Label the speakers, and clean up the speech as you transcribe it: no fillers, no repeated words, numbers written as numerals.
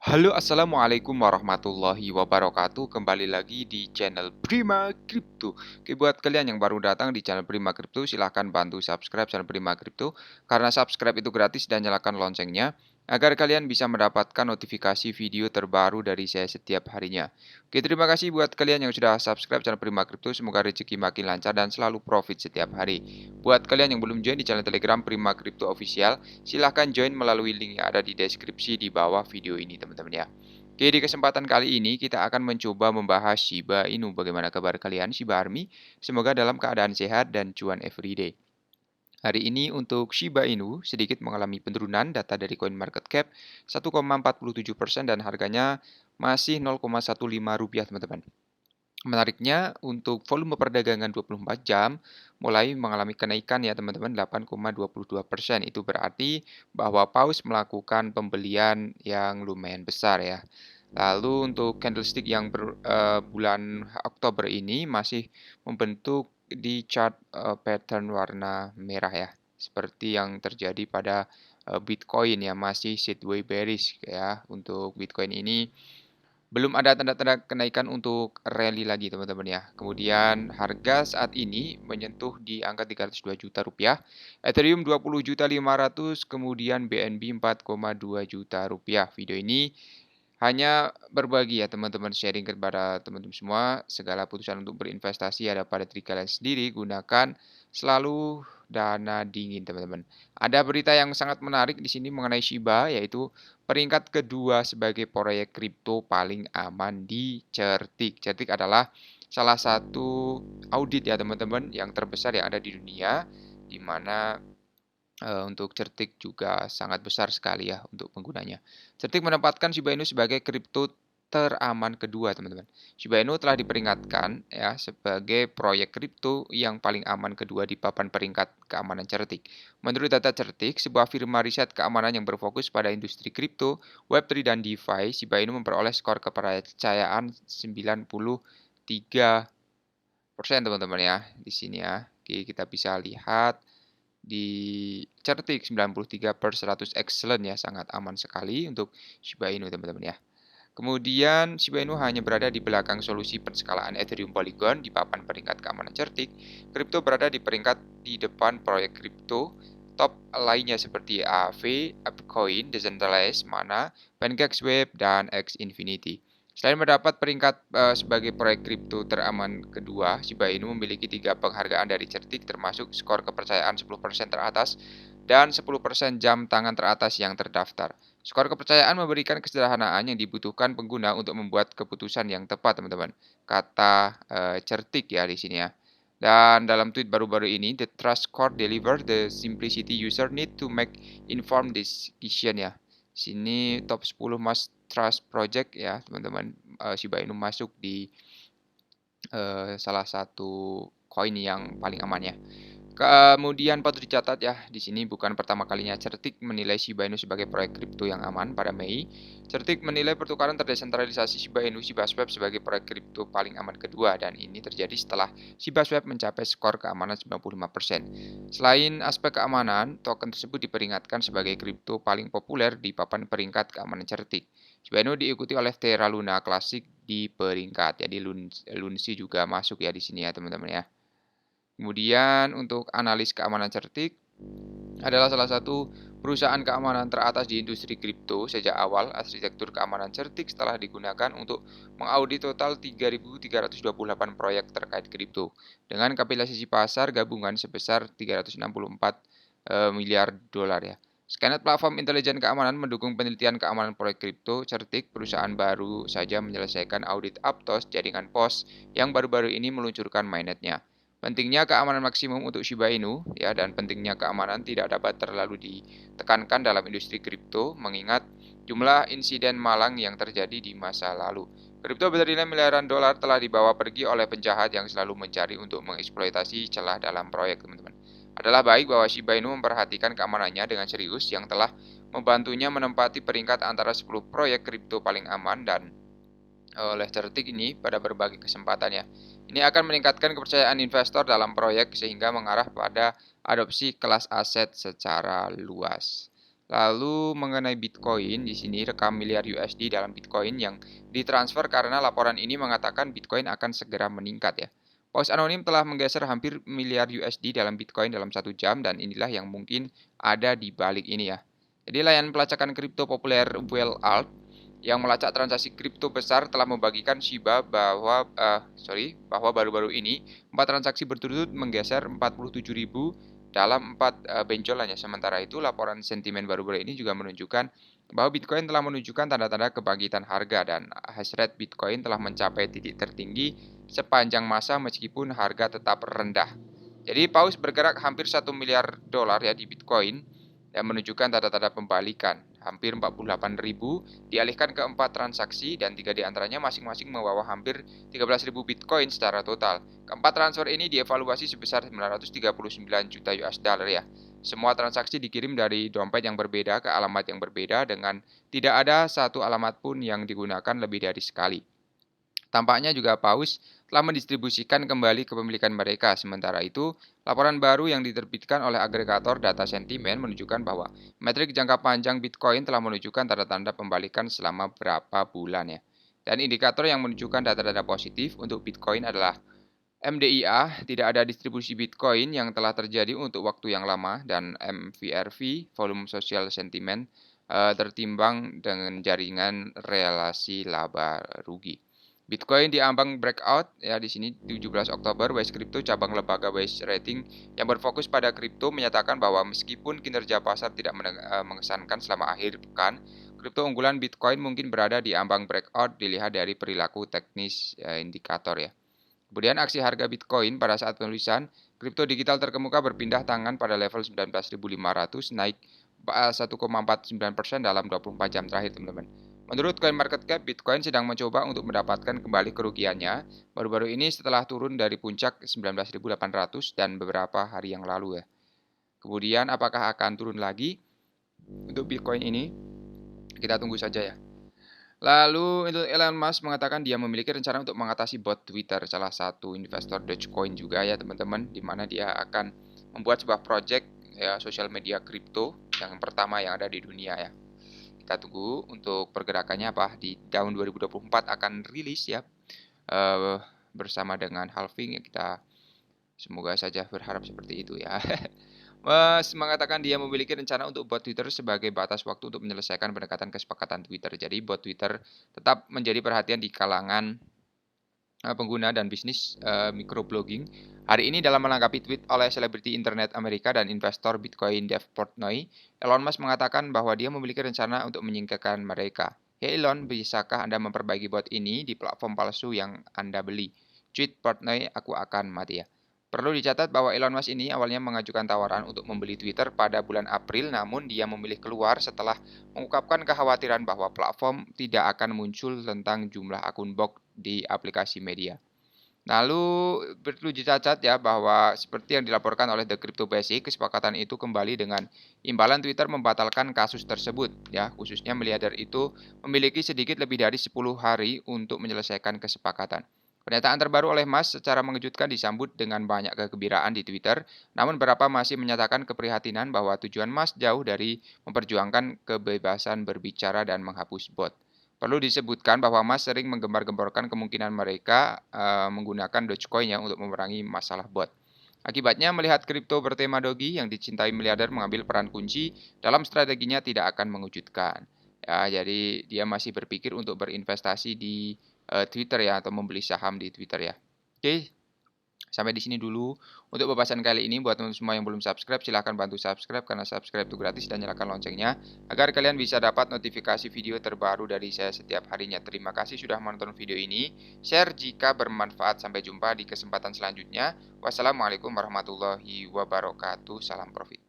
Speaker 1: Halo, assalamualaikum warahmatullahi wabarakatuh. Kembali lagi di channel Prima Crypto. Oke, buat kalian yang baru datang di channel Prima Crypto, silahkan bantu subscribe channel Prima Crypto. Karena subscribe itu gratis dan nyalakan loncengnya agar kalian bisa mendapatkan notifikasi video terbaru dari saya setiap harinya. Oke, terima kasih buat kalian yang sudah subscribe channel Prima Crypto. Semoga rezeki makin lancar dan selalu profit setiap hari. Buat kalian yang belum join di channel Telegram Prima Crypto Official, silahkan join melalui link yang ada di deskripsi di bawah video ini teman-teman ya. Oke, di kesempatan kali ini kita akan mencoba membahas Shiba Inu. Bagaimana kabar kalian Shiba Army? Semoga dalam keadaan sehat dan cuan everyday. Hari ini untuk Shiba Inu sedikit mengalami penurunan data dari CoinMarketCap 1,47% dan harganya masih 0,15 rupiah teman-teman. Menariknya untuk volume perdagangan 24 jam mulai mengalami kenaikan ya teman-teman 8,22%. Itu berarti bahwa paus melakukan pembelian yang lumayan besar ya. Lalu untuk candlestick yang bulan Oktober ini masih membentuk di chart pattern warna merah ya. Seperti yang terjadi pada Bitcoin ya, masih sideways bearish ya. Untuk Bitcoin ini belum ada tanda-tanda kenaikan untuk rally lagi teman-teman ya. Kemudian harga saat ini menyentuh di angka 302 juta rupiah, Ethereum 20 juta 500, kemudian BNB 4,2 juta rupiah. Video ini hanya berbagi ya teman-teman, sharing kepada teman-teman semua. Segala putusan untuk berinvestasi ada pada diri kalian sendiri. Gunakan selalu dana dingin teman-teman. Ada berita yang sangat menarik di sini mengenai Shiba, yaitu peringkat kedua sebagai proyek kripto paling aman di Certik. Certik adalah salah satu audit ya teman-teman yang terbesar yang ada di dunia, di mana untuk Certik juga sangat besar sekali ya untuk penggunanya. Certik menempatkan Shiba Inu sebagai kripto teraman kedua, teman-teman. Shiba Inu telah diperingatkan ya sebagai proyek kripto yang paling aman kedua di papan peringkat keamanan Certik. Menurut data Certik, sebuah firma riset keamanan yang berfokus pada industri kripto, Web3 dan DeFi, Shiba Inu memperoleh skor kepercayaan 93% teman-teman ya di sini ya. Oke, kita bisa lihat di Certik 93/100 excellent ya, sangat aman sekali untuk Shiba Inu teman-teman ya. Kemudian Shiba Inu hanya berada di belakang solusi penskalaan Ethereum Polygon di papan peringkat keamanan Certik. Kripto berada di peringkat di depan proyek kripto top lainnya seperti Aave, Upcoin, Decentralized, Mana, PancakeSwap, dan X Infinity. Selain mendapat peringkat sebagai proyek kripto teraman kedua, Shiba Inu memiliki 3 penghargaan dari Certik termasuk skor kepercayaan 10% teratas dan 10% jam tangan teratas yang terdaftar. Skor kepercayaan memberikan kesederhanaan yang dibutuhkan pengguna untuk membuat keputusan yang tepat, teman-teman. Kata Certik ya di sini ya. Dan dalam tweet baru-baru ini, the trust score deliver the simplicity user need to make informed decision ya. Sini top 10 most trust project ya, teman-teman. Shiba Inu masuk di salah satu koin yang paling aman ya. Kemudian patut dicatat ya, di sini bukan pertama kalinya Certik menilai Shiba Inu sebagai proyek kripto yang aman. Pada Mei, Certik menilai pertukaran terdesentralisasi Shiba Inu ShibaSwap sebagai proyek kripto paling aman kedua, dan ini terjadi setelah ShibaSwap mencapai skor keamanan 95%. Selain aspek keamanan, token tersebut diperingatkan sebagai kripto paling populer di papan peringkat keamanan Certik. Shiba Inu diikuti oleh Terra Luna Classic di peringkat. Jadi Lunsi juga masuk ya di sini ya teman-teman ya. Kemudian untuk analis keamanan Certik adalah salah satu perusahaan keamanan teratas di industri kripto. Sejak awal, arsitektur keamanan Certik telah digunakan untuk mengaudit total 3.328 proyek terkait kripto dengan kapitalisasi pasar gabungan sebesar 364 miliar dolar ya. Skynet platform intelijen keamanan mendukung penelitian keamanan proyek kripto. Certik, perusahaan baru saja menyelesaikan audit Aptos jaringan POS yang baru-baru ini meluncurkan mainnetnya. Pentingnya keamanan maksimum untuk Shiba Inu ya, dan pentingnya keamanan tidak dapat terlalu ditekankan dalam industri kripto mengingat jumlah insiden malang yang terjadi di masa lalu. Kripto bernilai miliaran dolar telah dibawa pergi oleh penjahat yang selalu mencari untuk mengeksploitasi celah dalam proyek, teman-teman. Adalah baik bahwa Shiba Inu memperhatikan keamanannya dengan serius yang telah membantunya menempati peringkat antara 10 proyek kripto paling aman dan oleh Certik ini pada berbagai kesempatannya. Ini akan meningkatkan kepercayaan investor dalam proyek sehingga mengarah pada adopsi kelas aset secara luas. Lalu mengenai Bitcoin, di sini rekam miliar USD dalam Bitcoin yang ditransfer karena laporan ini mengatakan Bitcoin akan segera meningkat ya. Paus anonim telah menggeser hampir miliar USD dalam Bitcoin dalam 1 jam dan inilah yang mungkin ada di balik ini ya. Jadi layanan pelacakan kripto populer Whale yang melacak transaksi kripto besar telah membagikan Shiba bahwa baru-baru ini 4 transaksi berturut-turut menggeser 47.000 dalam 4 benjolannya. Sementara itu, laporan sentimen baru-baru ini juga menunjukkan bahwa Bitcoin telah menunjukkan tanda-tanda kebangkitan harga dan hash rate Bitcoin telah mencapai titik tertinggi sepanjang masa meskipun harga tetap rendah. Jadi paus bergerak hampir 1 miliar dolar ya di Bitcoin yang menunjukkan tanda-tanda pembalikan. Hampir 48.000 dialihkan ke 4 transaksi dan 3 diantaranya masing-masing membawa hampir 13.000 Bitcoin secara total. Keempat transfer ini dievaluasi sebesar 939 juta US dollar ya. Semua transaksi dikirim dari dompet yang berbeda ke alamat yang berbeda dengan tidak ada satu alamat pun yang digunakan lebih dari sekali. Tampaknya juga Paus telah mendistribusikan kembali kepemilikan mereka. Sementara itu, laporan baru yang diterbitkan oleh agregator data sentimen menunjukkan bahwa metrik jangka panjang Bitcoin telah menunjukkan tanda-tanda pembalikan selama berapa bulan ya. Dan indikator yang menunjukkan data-data positif untuk Bitcoin adalah MDIA, tidak ada distribusi Bitcoin yang telah terjadi untuk waktu yang lama, dan MVRV, volume social sentiment, tertimbang dengan jaringan relasi laba rugi. Bitcoin diambang breakout ya di sini 17 Oktober. Wise Crypto cabang lembaga Wise Rating yang berfokus pada kripto menyatakan bahwa meskipun kinerja pasar tidak mengesankan selama akhir pekan, kripto unggulan Bitcoin mungkin berada di ambang breakout dilihat dari perilaku teknis indikator ya. Kemudian aksi harga Bitcoin pada saat penulisan, kripto digital terkemuka berpindah tangan pada level 19.500 naik 1,49% dalam 24 jam terakhir teman-teman. Menurut CoinMarketCap, Bitcoin sedang mencoba untuk mendapatkan kembali kerugiannya baru-baru ini setelah turun dari puncak 19.800 dan beberapa hari yang lalu ya. Kemudian apakah akan turun lagi untuk Bitcoin ini? Kita tunggu saja ya. Lalu Elon Musk mengatakan dia memiliki rencana untuk mengatasi bot Twitter, salah satu investor Dogecoin juga ya teman-teman, di mana dia akan membuat sebuah project ya sosial media kripto yang pertama yang ada di dunia ya. Kita tunggu untuk pergerakannya apa di tahun 2024 akan rilis ya bersama dengan halving ya, kita semoga saja berharap seperti itu ya. Mas mengatakan dia memiliki rencana untuk bot Twitter sebagai batas waktu untuk menyelesaikan pendekatan kesepakatan Twitter. Jadi bot Twitter tetap menjadi perhatian di kalangan pengguna dan bisnis microblogging. Hari ini dalam menanggapi tweet oleh selebriti internet Amerika dan investor Bitcoin Dave Portnoy, Elon Musk mengatakan bahwa dia memiliki rencana untuk menyingkirkan mereka. Hey Elon, bisakah Anda memperbaiki bot ini di platform palsu yang Anda beli? Tweet Portnoy, aku akan mati ya. Perlu dicatat bahwa Elon Musk ini awalnya mengajukan tawaran untuk membeli Twitter pada bulan April, namun dia memilih keluar setelah mengungkapkan kekhawatiran bahwa platform tidak akan muncul tentang jumlah akun bot di aplikasi media. Lalu perlu dicatat ya bahwa seperti yang dilaporkan oleh The Crypto Basic, kesepakatan itu kembali dengan imbalan Twitter membatalkan kasus tersebut ya, khususnya miliarder itu memiliki sedikit lebih dari 10 hari untuk menyelesaikan kesepakatan. Pernyataan terbaru oleh Musk secara mengejutkan disambut dengan banyak kegembiraan di Twitter, namun beberapa masih menyatakan keprihatinan bahwa tujuan Musk jauh dari memperjuangkan kebebasan berbicara dan menghapus bot. Perlu disebutkan bahwa Musk sering menggembar-gemborkan kemungkinan mereka menggunakan Dogecoin-nya untuk memerangi masalah bot. Akibatnya, melihat kripto bertema Doge yang dicintai miliarder mengambil peran kunci dalam strateginya tidak akan mengejutkan. Ya, jadi dia masih berpikir untuk berinvestasi di Twitter ya atau membeli saham di Twitter ya. Oke, sampai di sini dulu untuk pembahasan kali ini. Buat teman semua yang belum subscribe, silahkan bantu subscribe karena subscribe itu gratis dan nyalakan loncengnya agar kalian bisa dapat notifikasi video terbaru dari saya setiap harinya. Terima kasih sudah menonton video ini. Share jika bermanfaat. Sampai jumpa di kesempatan selanjutnya. Wassalamualaikum warahmatullahi wabarakatuh. Salam profit.